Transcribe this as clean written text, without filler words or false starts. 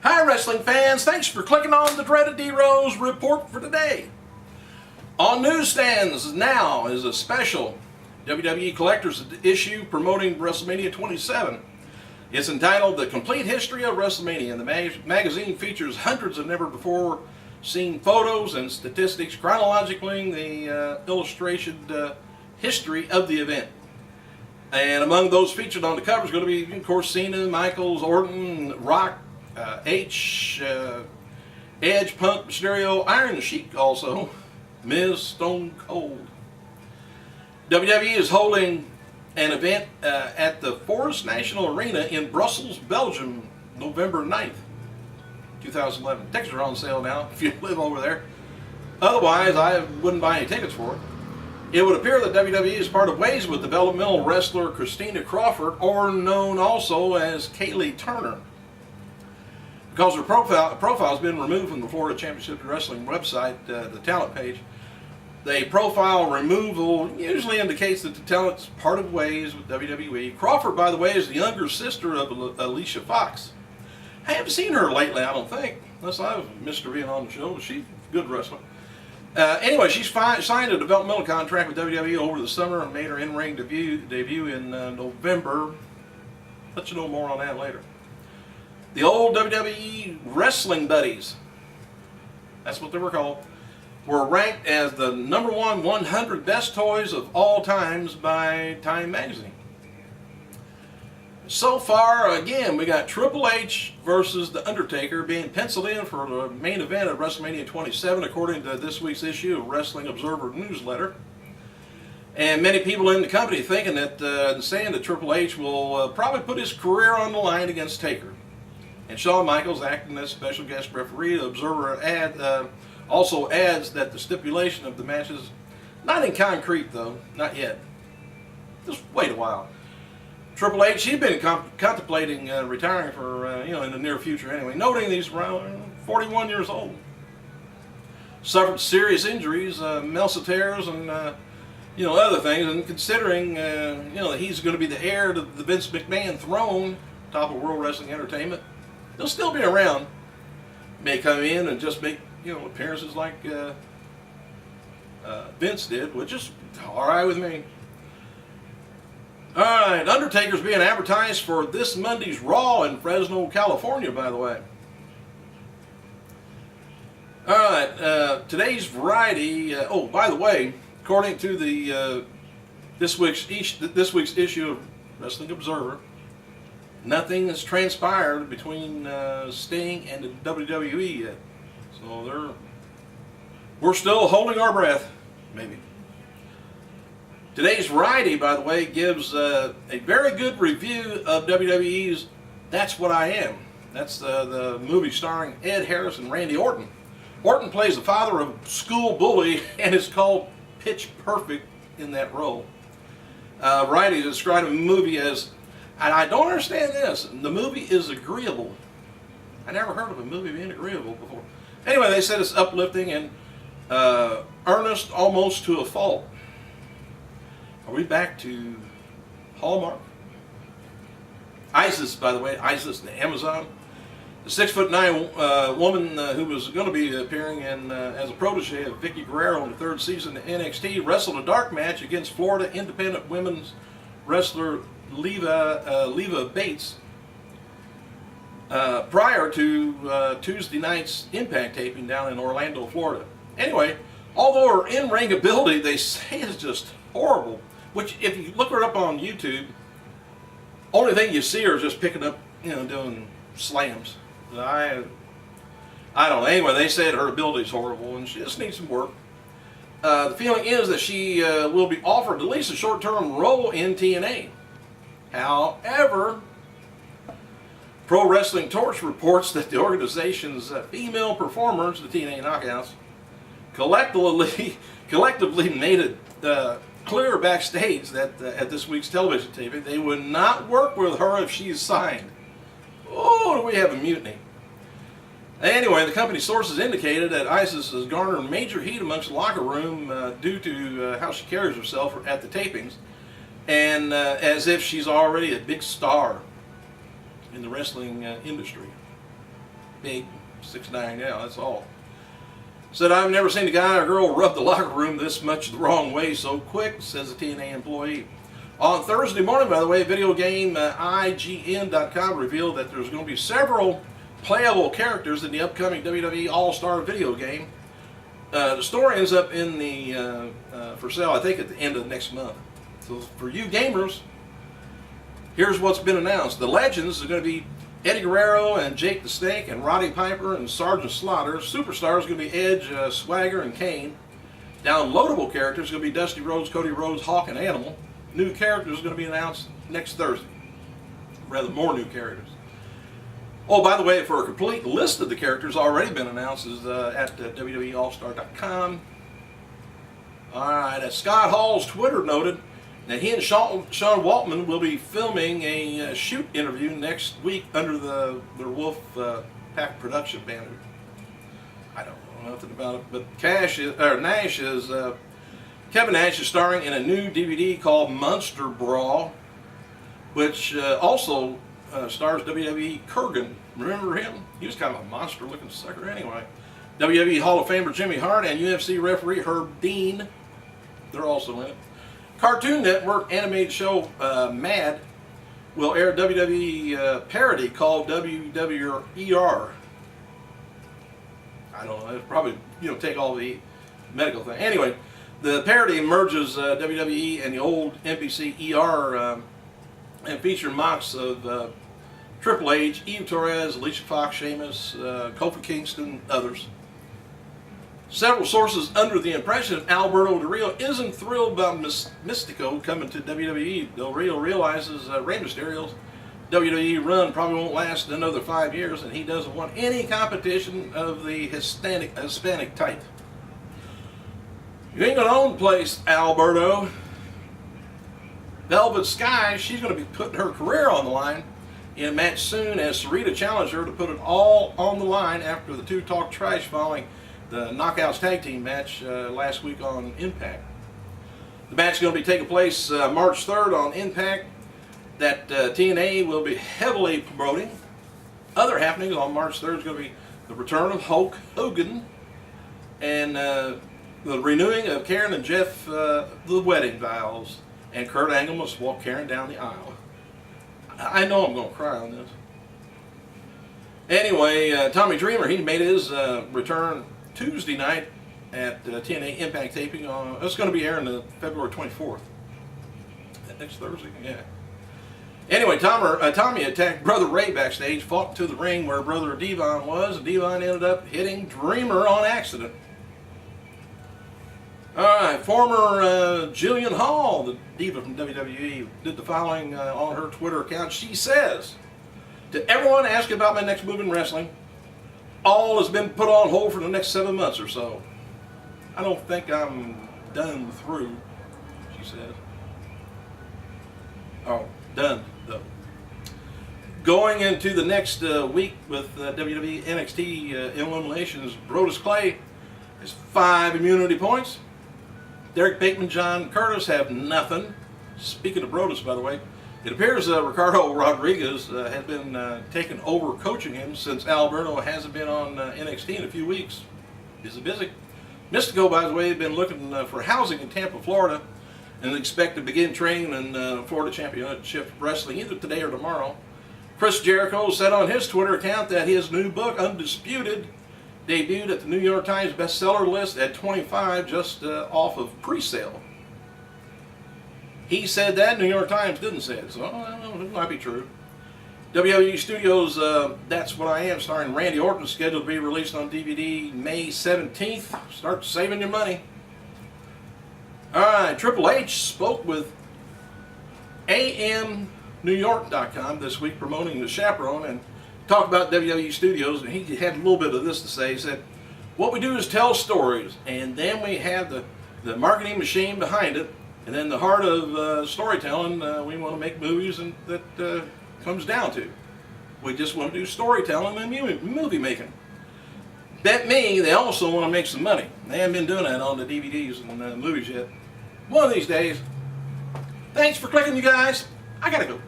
Hi wrestling fans, thanks for clicking on the dreaded D-Rose report for today. On newsstands now is a special WWE Collector's issue promoting WrestleMania 27. It's entitled The Complete History of WrestleMania, and the magazine features hundreds of never before seen photos and statistics chronologically the illustrated history of the event. And among those featured on the cover is going to be, of course, Cena, Michaels, Orton, Rock, Edge, Punk, Mysterio, Iron Sheik also, Miz, Stone Cold. WWE is holding an event at the Forest National Arena in Brussels, Belgium, November 9th, 2011. Tickets are on sale now if you live over there. Otherwise, I wouldn't buy any tickets for it. It would appear that WWE is parted ways with developmental wrestler Christina Crawford, or known also as Kaylee Turner, because her profile has been removed from the Florida Championship Wrestling website, the talent page. The profile removal usually indicates that the talent's parted ways with WWE. Crawford, by the way, is the younger sister of Alicia Fox. I haven't seen her lately, I don't think, unless I've missed her being on the show. She's a good wrestler. Anyway, she's signed a developmental contract with WWE over the summer and made her in-ring debut in November. Let you know more on that later. The old WWE Wrestling Buddies, that's what they were called, were ranked as the #1 100 best toys of all times by Time Magazine. So far, again, we got Triple H versus The Undertaker being penciled in for the main event of WrestleMania 27, according to this week's issue of Wrestling Observer newsletter. And many people in the company thinking that, saying that Triple H will probably put his career on the line against Taker. And Shawn Michaels, acting as special guest referee. The Observer also adds that the stipulation of the match is not in concrete, though, not yet. Just wait a while. Triple H, he'd been contemplating retiring for, in the near future anyway, noting he's around 41 years old. Suffered serious injuries, muscle tears, and, other things, and considering, that he's going to be the heir to the Vince McMahon throne, top of World Wrestling Entertainment, he'll still be around. May come in and just make, appearances like Vince did, which is all right with me. All right, Undertaker's being advertised for this Monday's Raw in Fresno, California, by the way. All right, today's Variety. Oh, by the way, according to the this week's issue of Wrestling Observer, nothing has transpired between Sting and the WWE yet. So we're still holding our breath, maybe. Today's Variety, by the way, gives a very good review of WWE's That's What I Am. That's the movie starring Ed Harris and Randy Orton. Orton plays the father of a school bully and is called Pitch Perfect in that role. Variety described the movie as, and I don't understand this, the movie is agreeable. I never heard of a movie being agreeable before. Anyway, they said it's uplifting and earnest almost to a fault. Are we back to Hallmark? Isis, by the way, Isis the Amazon. The 6'9" woman who was going to be appearing in as a protege of Vicky Guerrero in the third season of NXT wrestled a dark match against Florida independent women's wrestler Leva Bates prior to Tuesday night's Impact taping down in Orlando, Florida. Anyway, although her in-ring ability, they say, is just horrible, which if you look her up on YouTube, only thing you see her is just picking up, doing slams. I don't know. Anyway, they said her ability is horrible and she just needs some work. The feeling is that she will be offered at least a short-term role in TNA. However, Pro Wrestling Torch reports that the organization's female performers, the TNA Knockouts, collectively made it clear backstage that at this week's television taping they would not work with her if she's signed. Oh, do we have a mutiny? Anyway, the company sources indicated that Isis has garnered major heat amongst the locker room due to how she carries herself at the tapings, and as if she's already a big star in the wrestling industry. big, 6'9", yeah, that's all. Said, I've never seen a guy or girl rub the locker room this much the wrong way so quick, says a TNA employee. On Thursday morning, by the way, video game IGN.com revealed that there's going to be several playable characters in the upcoming WWE AllStar video game. The store ends up in the for sale, I think, at the end of next month. So for you gamers, here's what's been announced. The Legends are going to be Eddie Guerrero and Jake the Snake and Roddy Piper and Sergeant Slaughter. Superstars are going to be Edge, Swagger, and Kane. Downloadable characters are going to be Dusty Rhodes, Cody Rhodes, Hawk, and Animal. New characters are going to be announced next Thursday. Rather, more new characters. Oh, by the way, for a complete list of the characters already been announced is at WWEAllStar.com. Alright, Scott Hall's Twitter noted that he and Sean Waltman will be filming a shoot interview next week under the Wolf Pack production banner. I don't know nothing about it, but Kevin Nash is starring in a new DVD called Monster Brawl, which also stars WWE Kurgan. Remember him? He was kind of a monster-looking sucker anyway. WWE Hall of Famer Jimmy Hart and UFC referee Herb Dean, they're also in it. Cartoon Network animated show Mad will air WWE parody called WWER. I don't know, it's probably, take all the medical thing. Anyway, the parody merges WWE and the old NBC ER and featured mocks of Triple H, Eve Torres, Alicia Fox, Sheamus, Kofi Kingston, others. Several sources under the impression Alberto Real isn't thrilled about Mistico coming to WWE. Del Rio realizes Rey Mysterio's WWE run probably won't last another 5 years, and he doesn't want any competition of the Hispanic type. You ain't gonna own the place, Alberto. Velvet Sky, she's gonna be putting her career on the line in a match soon as Sarita challenged her to put it all on the line after the two talked trash following the Knockouts Tag Team match last week on Impact. The match is going to be taking place March 3rd on Impact that TNA will be heavily promoting. Other happenings on March 3rd is going to be the return of Hulk Hogan and the renewing of Karen and Jeff the wedding vows, and Kurt Angle must walk Karen down the aisle. I know I'm going to cry on this. Anyway, Tommy Dreamer, he made his return Tuesday night at TNA Impact taping. It's going to be airing the February 24th. Next Thursday, yeah. Anyway, Tommy attacked Brother Ray backstage, fought to the ring where Brother Devon was, and Devon ended up hitting Dreamer on accident. Alright, former Jillian Hall, the diva from WWE, did the following on her Twitter account. She says, to everyone asking about my next move in wrestling, all has been put on hold for the next 7 months or so. I don't think I'm done through, she says. Oh, done, though. Going into the next week with WWE NXT Eliminations, Brodus Clay has 5 immunity points. Derek Bateman, John Curtis have nothing. Speaking of Brodus, by the way, it appears Ricardo Rodriguez has been taken over coaching him since Alberto hasn't been on NXT in a few weeks. Busy. Mistico, by the way, has been looking for housing in Tampa, Florida, and expect to begin training in Florida Championship Wrestling either today or tomorrow. Chris Jericho said on his Twitter account that his new book, Undisputed, debuted at the New York Times bestseller list at 25, just off of pre-sale. He said that, New York Times didn't say it, so it might be true. WWE Studios, That's What I Am, starring Randy Orton, scheduled to be released on DVD May 17th. Start saving your money. Alright, Triple H spoke with AMNewYork.com this week promoting The Chaperone and talked about WWE Studios, and he had a little bit of this to say. He said, what we do is tell stories, and then we have the marketing machine behind it, and then the heart of storytelling, we want to make movies and that comes down to. We just want to do storytelling and movie making. Bet me, they also want to make some money. They haven't been doing that on the DVDs and movies yet. One of these days. Thanks for clicking, you guys. I gotta go.